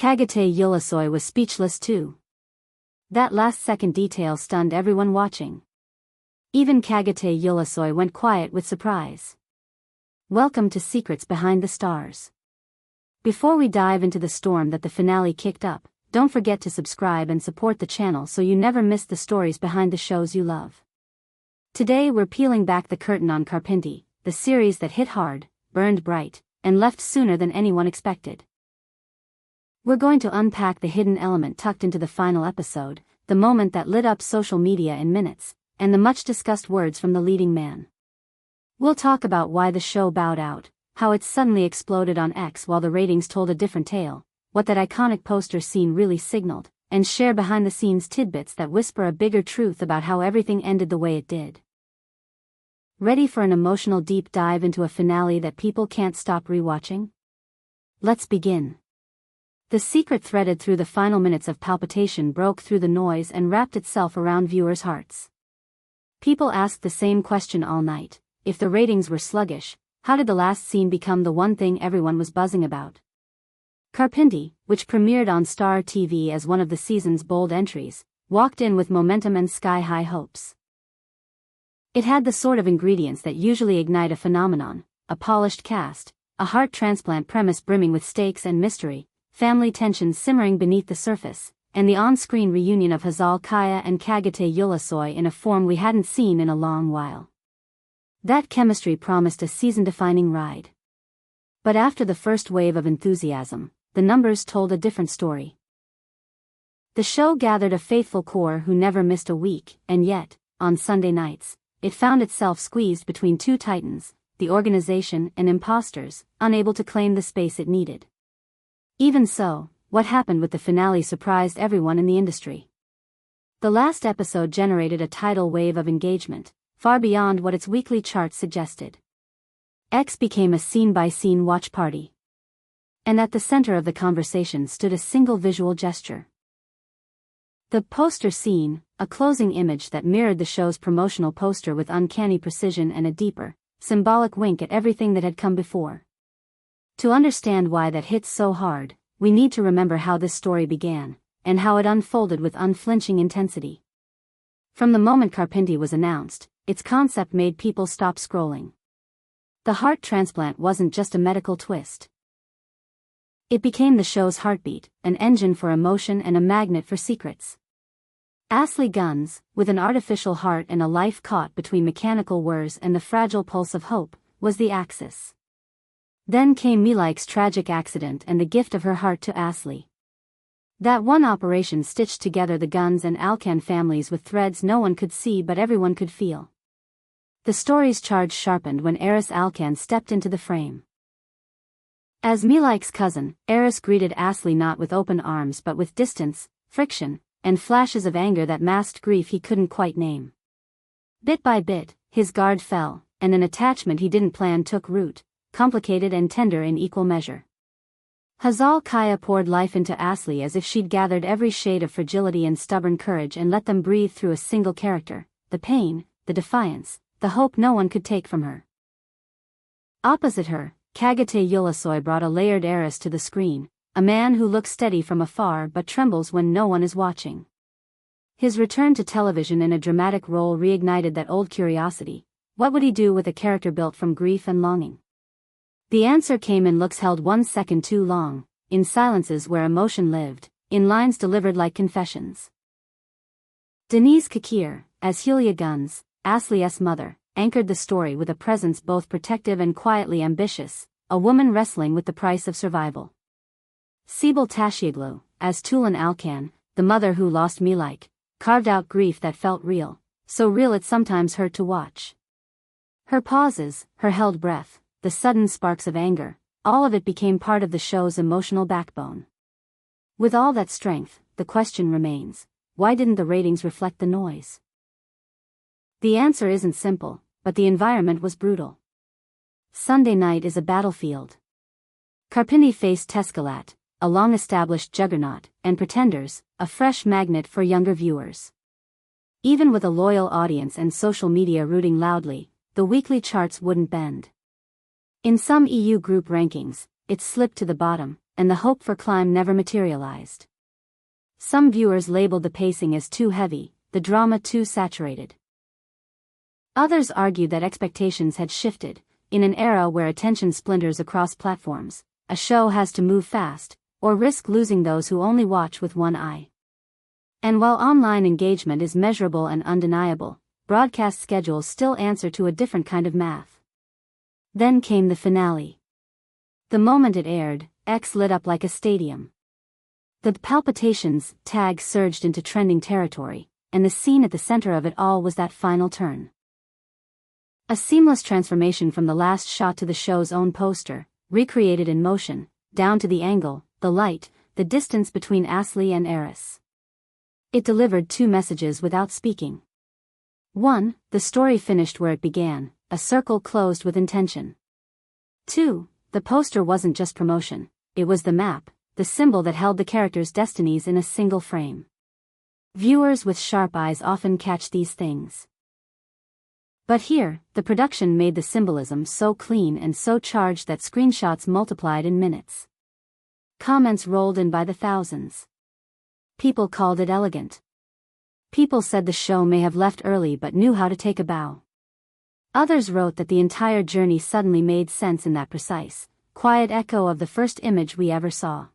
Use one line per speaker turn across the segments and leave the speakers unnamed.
Çağatay Ulusoy was speechless too. That last-second detail stunned everyone watching. Even Çağatay Ulusoy went quiet with surprise. Welcome to Secrets Behind the Stars. Before we dive into the storm that the finale kicked up, don't forget to subscribe and support the channel so you never miss the stories behind the shows you love. Today we're peeling back the curtain on Karpinti, the series that hit hard, burned bright, and left sooner than anyone expected. We're going to unpack the hidden element tucked into the final episode, the moment that lit up social media in minutes, and the much-discussed words from the leading man. We'll talk about why the show bowed out, how it suddenly exploded on X while the ratings told a different tale, what that iconic poster scene really signaled, and share behind-the-scenes tidbits that whisper a bigger truth about how everything ended the way it did. Ready for an emotional deep dive into a finale that people can't stop rewatching? Let's begin. The secret threaded through the final minutes of palpitation broke through the noise and wrapped itself around viewers' hearts. People asked the same question all night: if the ratings were sluggish, how did the last scene become the one thing everyone was buzzing about? Karpinti, which premiered on Star TV as one of the season's bold entries, walked in with momentum and sky-high hopes. It had the sort of ingredients that usually ignite a phenomenon: a polished cast, a heart transplant premise brimming with stakes and mystery, family tensions simmering beneath the surface, and the on-screen reunion of Hazal Kaya and Çağatay Ulusoy in a form we hadn't seen in a long while. That chemistry promised a season-defining ride. But after the first wave of enthusiasm, the numbers told a different story. The show gathered a faithful core who never missed a week, and yet, on Sunday nights, it found itself squeezed between two titans, the organization and imposters, unable to claim the space it needed. Even so, what happened with the finale surprised everyone in the industry. The last episode generated a tidal wave of engagement, far beyond what its weekly charts suggested. X became a scene-by-scene watch party. And at the center of the conversation stood a single visual gesture. The poster scene, a closing image that mirrored the show's promotional poster with uncanny precision and a deeper, symbolic wink at everything that had come before. To understand why that hit so hard, we need to remember how this story began, and how it unfolded with unflinching intensity. From the moment Karpinti was announced, its concept made people stop scrolling. The heart transplant wasn't just a medical twist. It became the show's heartbeat, an engine for emotion and a magnet for secrets. Asli Guns, with an artificial heart and a life caught between mechanical whirs and the fragile pulse of hope, was the axis. Then came Milaike's tragic accident and the gift of her heart to Asli. That one operation stitched together the Guns and Alkan families with threads no one could see but everyone could feel. The story's charge sharpened when Eris Alkan stepped into the frame. As Milaike's cousin, Eris greeted Asli not with open arms but with distance, friction, and flashes of anger that masked grief he couldn't quite name. Bit by bit, his guard fell, and an attachment he didn't plan took root, complicated and tender in equal measure. Hazal Kaya poured life into Asli as if she'd gathered every shade of fragility and stubborn courage and let them breathe through a single character: the pain, the defiance, the hope no one could take from her. Opposite her, Çağatay Ulusoy brought a layered Eris to the screen, a man who looks steady from afar but trembles when no one is watching. His return to television in a dramatic role reignited that old curiosity: what would he do with a character built from grief and longing? The answer came in looks held 1 second too long, in silences where emotion lived, in lines delivered like confessions. Denise Kakir, as Julia Guns, Asli's mother, anchored the story with a presence both protective and quietly ambitious, a woman wrestling with the price of survival. Sibel Tashioglu, as Tulan Alkan, the mother who lost Milaike, carved out grief that felt real, so real it sometimes hurt to watch. Her pauses, her held breath, the sudden sparks of anger, all of it became part of the show's emotional backbone. With all that strength, the question remains: why didn't the ratings reflect the noise? The answer isn't simple, but the environment was brutal. Sunday night is a battlefield. Karpinti faced Teskalat, a long-established juggernaut, and Pretenders, a fresh magnet for younger viewers. Even with a loyal audience and social media rooting loudly, the weekly charts wouldn't bend. In some EU group rankings, it slipped to the bottom, and the hope for climb never materialized. Some viewers labeled the pacing as too heavy, the drama too saturated. Others argued that expectations had shifted. In an era where attention splinters across platforms, a show has to move fast, or risk losing those who only watch with one eye. And while online engagement is measurable and undeniable, broadcast schedules still answer to a different kind of math. Then came the finale. The moment it aired, X lit up like a stadium. The palpitations tag surged into trending territory, and the scene at the center of it all was that final turn. A seamless transformation from the last shot to the show's own poster, recreated in motion, down to the angle, the light, the distance between Asli and Eris. It delivered two messages without speaking. 1. The story finished where it began, a circle closed with intention. 2. The poster wasn't just promotion, it was the map, the symbol that held the characters' destinies in a single frame. Viewers with sharp eyes often catch these things. But here, the production made the symbolism so clean and so charged that screenshots multiplied in minutes. Comments rolled in by the thousands. People called it elegant. People said the show may have left early but knew how to take a bow. Others wrote that the entire journey suddenly made sense in that precise, quiet echo of the first image we ever saw.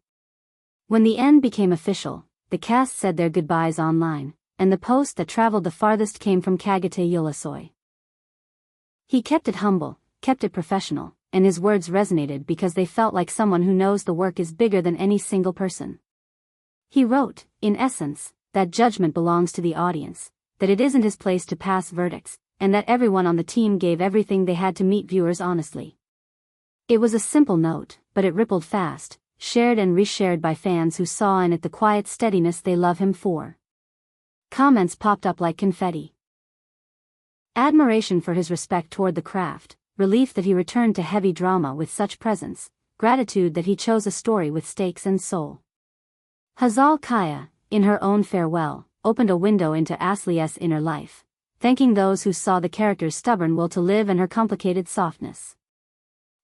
When the end became official, the cast said their goodbyes online, and the post that traveled the farthest came from Çağatay Ulusoy. He kept it humble, kept it professional, and his words resonated because they felt like someone who knows the work is bigger than any single person. He wrote, in essence, that judgment belongs to the audience, that it isn't his place to pass verdicts, and that everyone on the team gave everything they had to meet viewers honestly. It was a simple note, but it rippled fast, shared and reshared by fans who saw in it the quiet steadiness they love him for. Comments popped up like confetti. Admiration for his respect toward the craft, relief that he returned to heavy drama with such presence, gratitude that he chose a story with stakes and soul. Hazal Kaya, in her own farewell, opened a window into Asli's inner life, thanking those who saw the character's stubborn will to live and her complicated softness.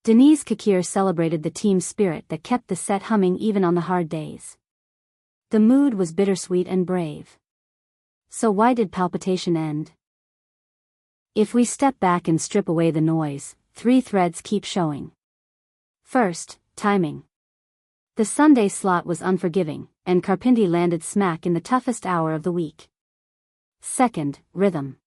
Deniz Kakir celebrated the team's spirit that kept the set humming even on the hard days. The mood was bittersweet and brave. So why did palpitation end? If we step back and strip away the noise, three threads keep showing. First, timing. The Sunday slot was unforgiving, and Karpindi landed smack in the toughest hour of the week. Second, rhythm.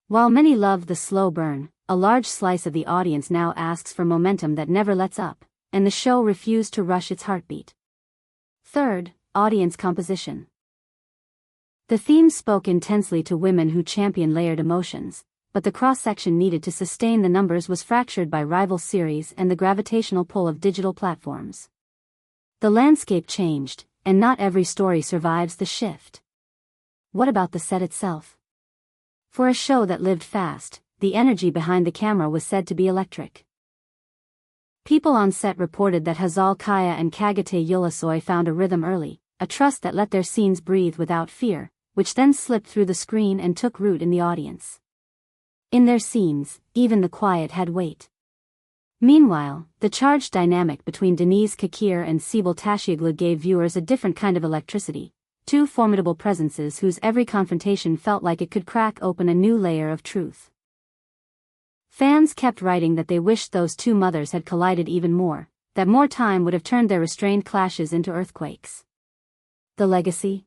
While many loved the slow burn, a large slice of the audience now asks for momentum that never lets up, and the show refused to rush its heartbeat. Third, audience composition. The theme spoke intensely to women who champion layered emotions, but the cross-section needed to sustain the numbers was fractured by rival series and the gravitational pull of digital platforms. The landscape changed, and not every story survives the shift. What about the set itself? For a show that lived fast, the energy behind the camera was said to be electric. People on set reported that Hazal Kaya and Çağatay Ulusoy found a rhythm early, a trust that let their scenes breathe without fear, which then slipped through the screen and took root in the audience. In their scenes, even the quiet had weight. Meanwhile, the charged dynamic between Deniz Kakir and Sibel Taşyaglı gave viewers a different kind of electricity, two formidable presences whose every confrontation felt like it could crack open a new layer of truth. Fans kept writing that they wished those two mothers had collided even more, that more time would have turned their restrained clashes into earthquakes. The legacy?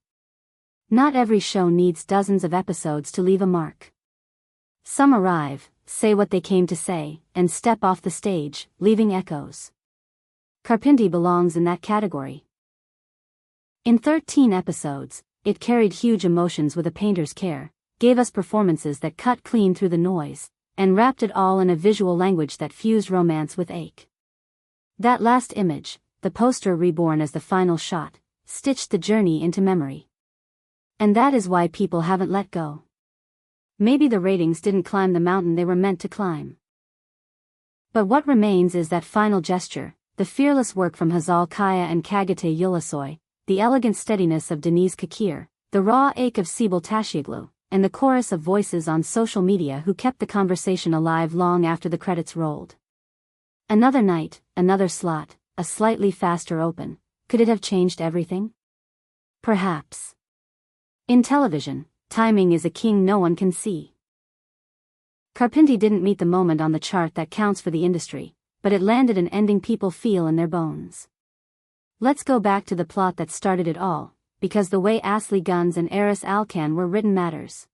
Not every show needs dozens of episodes to leave a mark. Some arrive, say what they came to say, and step off the stage, leaving echoes. Karpindi belongs in that category. In 13 episodes, it carried huge emotions with a painter's care, gave us performances that cut clean through the noise, and wrapped it all in a visual language that fused romance with ache. That last image, the poster reborn as the final shot, stitched the journey into memory. And that is why people haven't let go. Maybe the ratings didn't climb the mountain they were meant to climb. But what remains is that final gesture, the fearless work from Hazal Kaya and Çağatay Ulusoy, the elegant steadiness of Deniz Kakir, the raw ache of Sibel Taşyaglı, and the chorus of voices on social media who kept the conversation alive long after the credits rolled. Another night, another slot, a slightly faster open. Could it have changed everything? Perhaps. In television, timing is a king no one can see. Carpinti didn't meet the moment on the chart that counts for the industry, but it landed an ending people feel in their bones. Let's go back to the plot that started it all, because the way Asli Guns and Eris Alkan were written matters.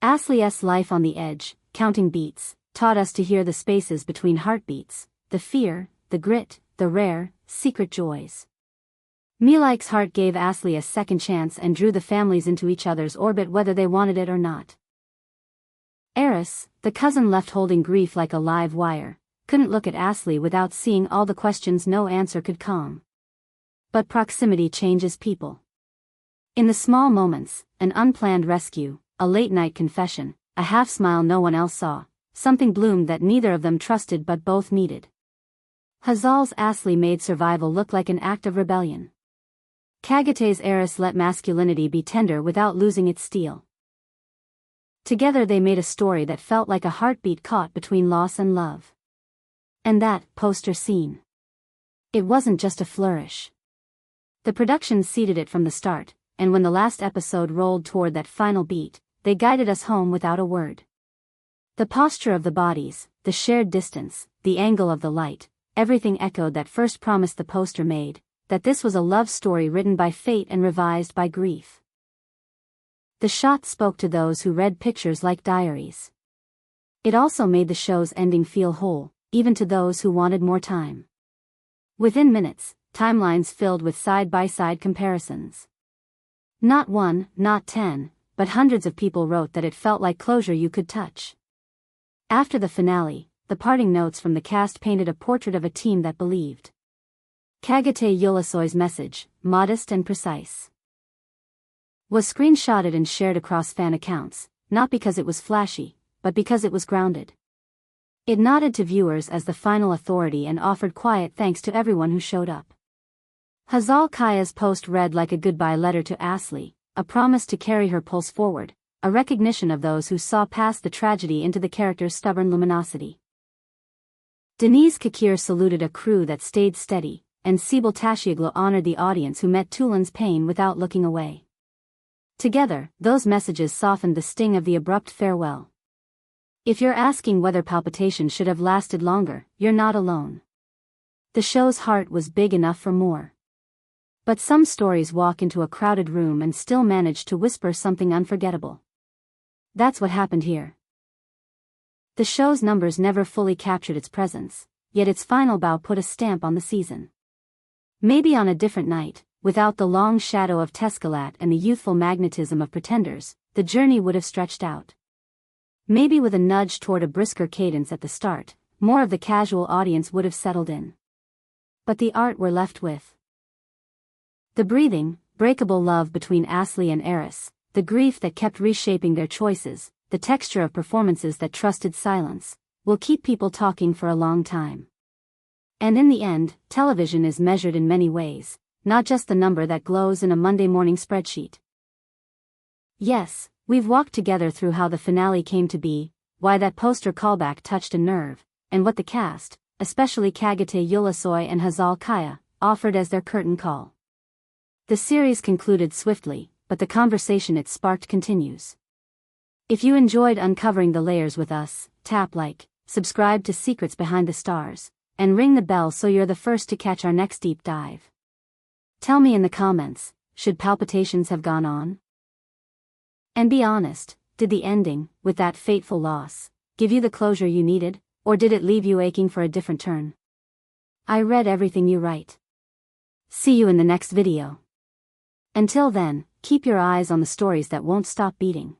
Asli's life on the edge, counting beats, taught us to hear the spaces between heartbeats, the fear, the grit, the rare, secret joys. Milaike's heart gave Asli a second chance and drew the families into each other's orbit whether they wanted it or not. Eris, the cousin left holding grief like a live wire, couldn't look at Asli without seeing all the questions no answer could calm. But proximity changes people. In the small moments, an unplanned rescue, a late-night confession, a half-smile no one else saw, something bloomed that neither of them trusted but both needed. Hazal's Asli made survival look like an act of rebellion. Çağatay's Eris let masculinity be tender without losing its steel. Together they made a story that felt like a heartbeat caught between loss and love. And that poster scene. It wasn't just a flourish. The production seeded it from the start, and when the last episode rolled toward that final beat, they guided us home without a word. The posture of the bodies, the shared distance, the angle of the light, everything echoed that first promise the poster made, that this was a love story written by fate and revised by grief. The shot spoke to those who read pictures like diaries. It also made the show's ending feel whole, even to those who wanted more time. Within minutes, timelines filled with side-by-side comparisons. Not one, not 10, but hundreds of people wrote that it felt like closure you could touch. After the finale, the parting notes from the cast painted a portrait of a team that believed. Çağatay Ulusoy's message, modest and precise, was screenshotted and shared across fan accounts, not because it was flashy, but because it was grounded. It nodded to viewers as the final authority and offered quiet thanks to everyone who showed up. Hazal Kaya's post read like a goodbye letter to Asli, a promise to carry her pulse forward, a recognition of those who saw past the tragedy into the character's stubborn luminosity. Denise Kakir saluted a crew that stayed steady, and Sibel Tashioglu honored the audience who met Tulan's pain without looking away. Together, those messages softened the sting of the abrupt farewell. If you're asking whether Palpitation should have lasted longer, you're not alone. The show's heart was big enough for more. But some stories walk into a crowded room and still manage to whisper something unforgettable. That's what happened here. The show's numbers never fully captured its presence, yet its final bow put a stamp on the season. Maybe on a different night, without the long shadow of Tescalat and the youthful magnetism of Pretenders, the journey would have stretched out. Maybe with a nudge toward a brisker cadence at the start, more of the casual audience would have settled in. But the art we're left with. The breathing, breakable love between Asli and Eris, the grief that kept reshaping their choices, the texture of performances that trusted silence, will keep people talking for a long time. And in the end, television is measured in many ways, not just the number that glows in a Monday morning spreadsheet. Yes, we've walked together through how the finale came to be, why that poster callback touched a nerve, and what the cast, especially Çağatay Ulusoy and Hazal Kaya, offered as their curtain call. The series concluded swiftly, but the conversation it sparked continues. If you enjoyed uncovering the layers with us, tap like, subscribe to Secrets Behind the Stars, and ring the bell so you're the first to catch our next deep dive. Tell me in the comments, should Palpitations have gone on? And be honest, did the ending, with that fateful loss, give you the closure you needed, or did it leave you aching for a different turn? I read everything you write. See you in the next video. Until then, keep your eyes on the stories that won't stop beating.